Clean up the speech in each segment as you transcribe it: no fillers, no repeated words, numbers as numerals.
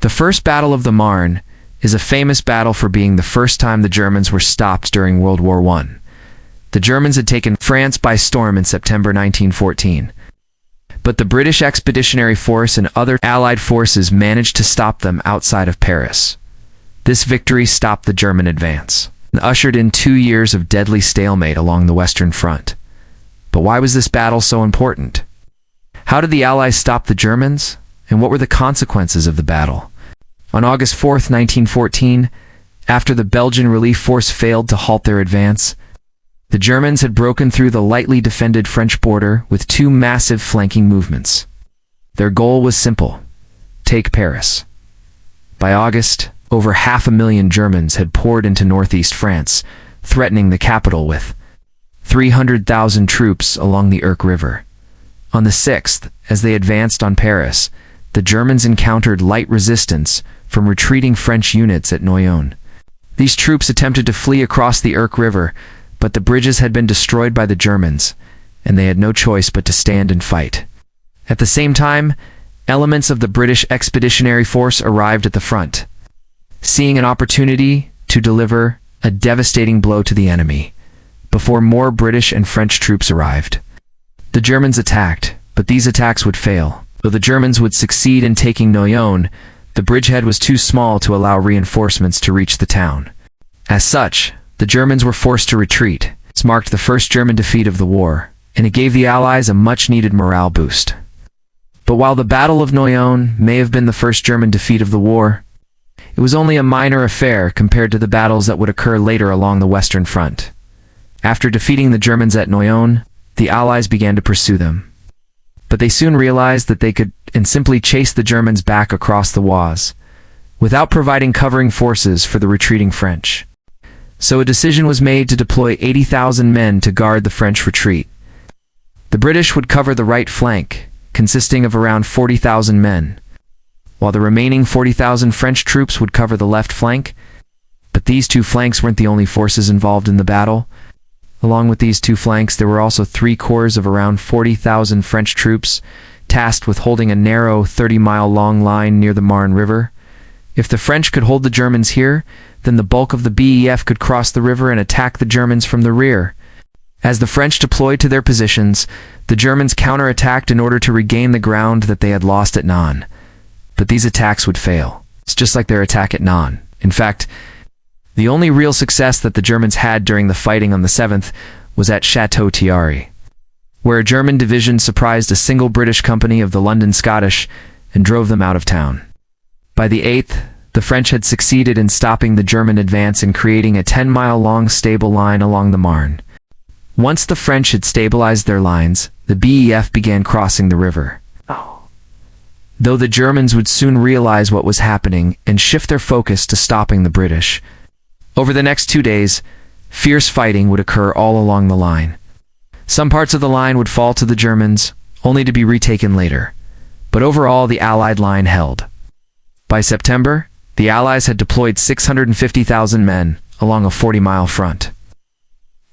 The First Battle of the Marne is a famous battle for being the first time the Germans were stopped during World War I. The Germans had taken France by storm in September 1914. But the British Expeditionary Force and other Allied forces managed to stop them outside of Paris. This victory stopped the German advance and ushered in 2 years of deadly stalemate along the Western Front. But why was this battle so important? How did the Allies stop the Germans? And what were the consequences of the battle? On August 4, 1914, after the Belgian relief force failed to halt their advance, the Germans had broken through the lightly defended French border with 2 massive flanking movements. Their goal was simple: take Paris. By August, over 500,000 Germans had poured into northeast France, threatening the capital with 300,000 troops along the Irk River. On the 6th, as they advanced on Paris, the Germans encountered light resistance from retreating French units at Noyon. These troops attempted to flee across the Irk River, but the bridges had been destroyed by the Germans, and they had no choice but to stand and fight. At the same time, elements of the British Expeditionary Force arrived at the front, seeing an opportunity to deliver a devastating blow to the enemy. Before more British and French troops arrived, the Germans attacked, but these attacks would fail. Though the Germans would succeed in taking Noyon, the bridgehead was too small to allow reinforcements to reach the town. As such, the Germans were forced to retreat. This marked the first German defeat of the war, and it gave the Allies a much-needed morale boost. But while the Battle of Noyon may have been the first German defeat of the war, it was only a minor affair compared to the battles that would occur later along the Western Front. After defeating the Germans at Noyon, the Allies began to pursue them. But they soon realized that they could simply chase the Germans back across the Oise, without providing covering forces for the retreating French. So a decision was made to deploy 80,000 men to guard the French retreat. The British would cover the right flank, consisting of around 40,000 men, while the remaining 40,000 French troops would cover the left flank. But these 2 flanks weren't the only forces involved in the battle. Along with these 2 flanks, there were also 3 corps of around 40,000 French troops, tasked with holding a narrow 30-mile-long line near the Marne River. If the French could hold the Germans here, then the bulk of the BEF could cross the river and attack the Germans from the rear. As the French deployed to their positions, the Germans counterattacked in order to regain the ground that they had lost at Nantes. But these attacks would fail. It's just like their attack at Nantes. In fact, the only real success that the Germans had during the fighting on the 7th was at Château Thierry, where a German division surprised a single British company of the London Scottish and drove them out of town. By the 8th, the French had succeeded in stopping the German advance and creating a 10-mile-long stable line along the Marne. Once the French had stabilized their lines, the BEF began crossing the river. Though the Germans would soon realize what was happening and shift their focus to stopping the British. Over the next 2 days, fierce fighting would occur all along the line. Some parts of the line would fall to the Germans, only to be retaken later. But overall, the Allied line held. By September, the Allies had deployed 650,000 men along a 40-mile front.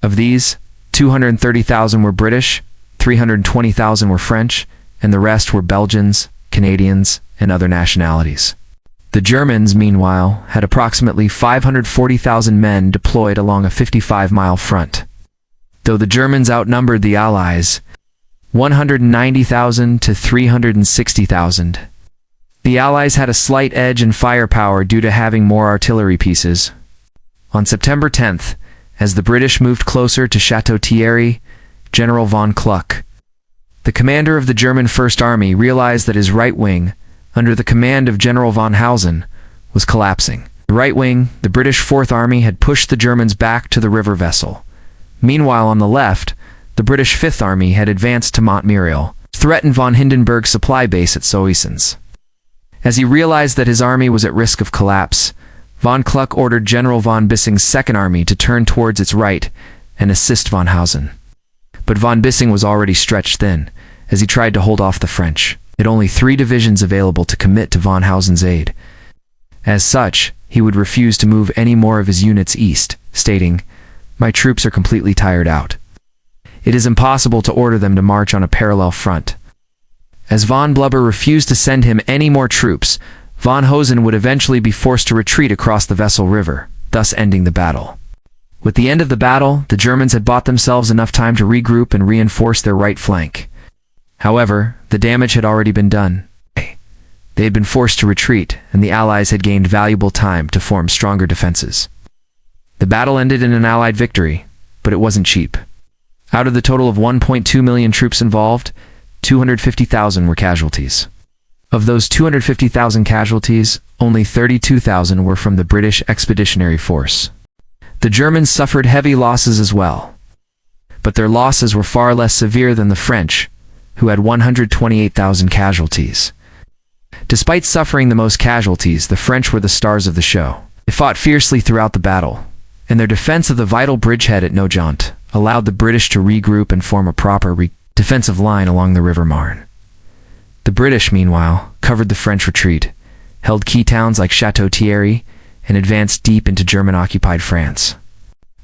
Of these, 230,000 were British, 320,000 were French, and the rest were Belgians, Canadians, and other nationalities. The Germans, meanwhile, had approximately 540,000 men deployed along a 55-mile front. Though the Germans outnumbered the Allies 190,000 to 360,000. The Allies had a slight edge in firepower due to having more artillery pieces. On September 10th, as the British moved closer to Château Thierry, General von Kluck, the commander of the German First Army, realized that his right wing, under the command of General von Hausen, was collapsing. The right wing, the British Fourth Army, had pushed the Germans back to the river Vesle. Meanwhile, on the left, the British Fifth Army had advanced to Montmirail, threatened von Hindenburg's supply base at Soissons. As he realized that his army was at risk of collapse, von Kluck ordered General von Bissing's Second Army to turn towards its right and assist von Hausen. But von Bissing was already stretched thin, as he tried to hold off the French. He had only 3 divisions available to commit to von Hausen's aid. As such, he would refuse to move any more of his units east, stating, "My troops are completely tired out. It is impossible to order them to march on a parallel front." As von Blubber refused to send him any more troops, von Hosen would eventually be forced to retreat across the Vesle River, thus ending the battle. With the end of the battle, the Germans had bought themselves enough time to regroup and reinforce their right flank. However, the damage had already been done. They had been forced to retreat, and the Allies had gained valuable time to form stronger defenses. The battle ended in an Allied victory, but it wasn't cheap. Out of the total of 1.2 million troops involved, 250,000 were casualties. Of those 250,000 casualties, only 32,000 were from the British Expeditionary Force. The Germans suffered heavy losses as well, but their losses were far less severe than the French, who had 128,000 casualties. Despite suffering the most casualties, the French were the stars of the show. They fought fiercely throughout the battle, and their defense of the vital bridgehead at Nogent allowed the British to regroup and form a proper defensive line along the River Marne. The British, meanwhile, covered the French retreat, held key towns like Château-Thierry, and advanced deep into German-occupied France.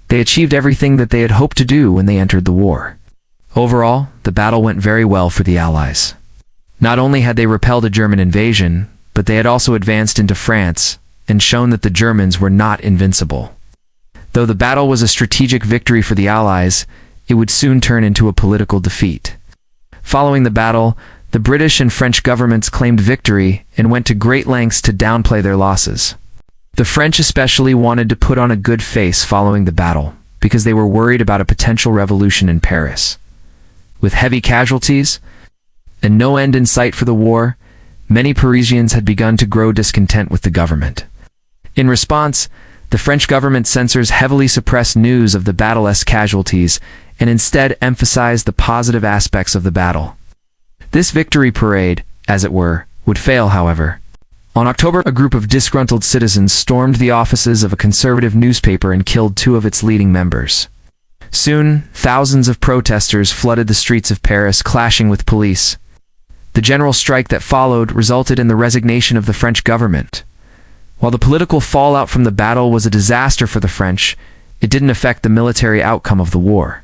They achieved everything that they had hoped to do when they entered the war. Overall, the battle went very well for the Allies. Not only had they repelled a German invasion, but they had also advanced into France and shown that the Germans were not invincible. Though the battle was a strategic victory for the Allies, it would soon turn into a political defeat. Following the battle, the British and French governments claimed victory and went to great lengths to downplay their losses. The French especially wanted to put on a good face following the battle, because they were worried about a potential revolution in Paris. With heavy casualties and no end in sight for the war, many Parisians had begun to grow discontent with the government. In response, the French government censors heavily suppressed news of the battle-esque casualties and instead emphasized the positive aspects of the battle. This victory parade, as it were, would fail, however. On October, a group of disgruntled citizens stormed the offices of a conservative newspaper and killed two of its leading members. Soon, thousands of protesters flooded the streets of Paris, clashing with police. The general strike that followed resulted in the resignation of the French government. While the political fallout from the battle was a disaster for the French, it didn't affect the military outcome of the war.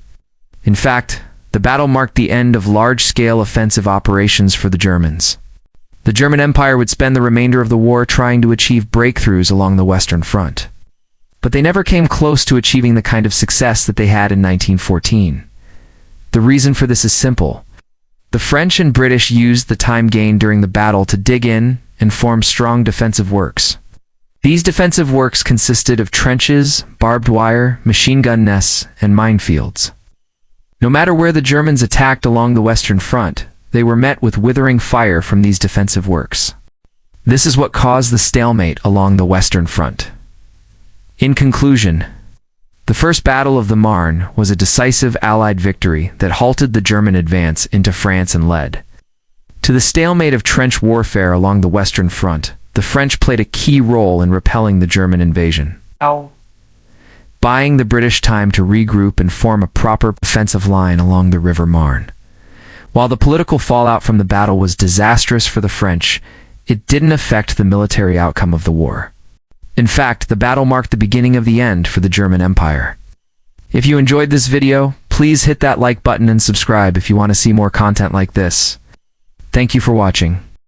In fact, the battle marked the end of large-scale offensive operations for the Germans. The German Empire would spend the remainder of the war trying to achieve breakthroughs along the Western Front. But they never came close to achieving the kind of success that they had in 1914. The reason for this is simple. The French and British used the time gained during the battle to dig in and form strong defensive works. These defensive works consisted of trenches, barbed wire, machine gun nests, and minefields. No matter where the Germans attacked along the Western Front, they were met with withering fire from these defensive works. This is what caused the stalemate along the Western Front. In conclusion, the First Battle of the Marne was a decisive Allied victory that halted the German advance into France and led to the stalemate of trench warfare along the Western Front. The French played a key role in repelling the German invasion, buying the British time to regroup and form a proper defensive line along the River Marne. While the political fallout from the battle was disastrous for the French, it didn't affect the military outcome of the war. In fact, the battle marked the beginning of the end for the German Empire. If you enjoyed this video, please hit that like button and subscribe if you want to see more content like this. Thank you for watching.